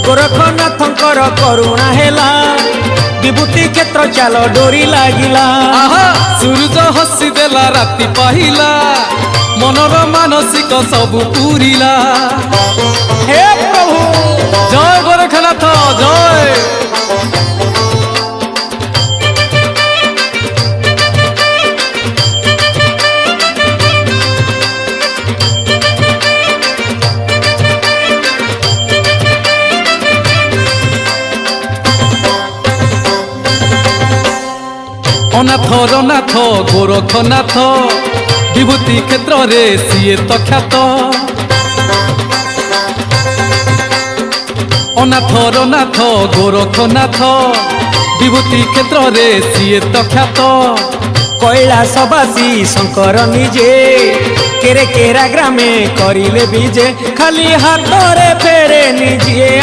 गोरखनाथंकर करुणा हेला विभूति क्षेत्र चाल डोरी लागिला। सूरज हसी देला राति पाहिला मनर मानसिक सबु पूरिला। हे प्रभु जय गोरखनाथ जय। अनाथर नाथ गोरखनाथ विभूति क्षेत्र रे सीए तो ख्यात। अनाथर नाथ गोरखनाथ विभूति क्षेत्र रे सीए तो ख्यात। कैलासवासी शंकर निजे केरे केरा ग्रामे करिले बीजे खाली हाथ रे फेरे निजे।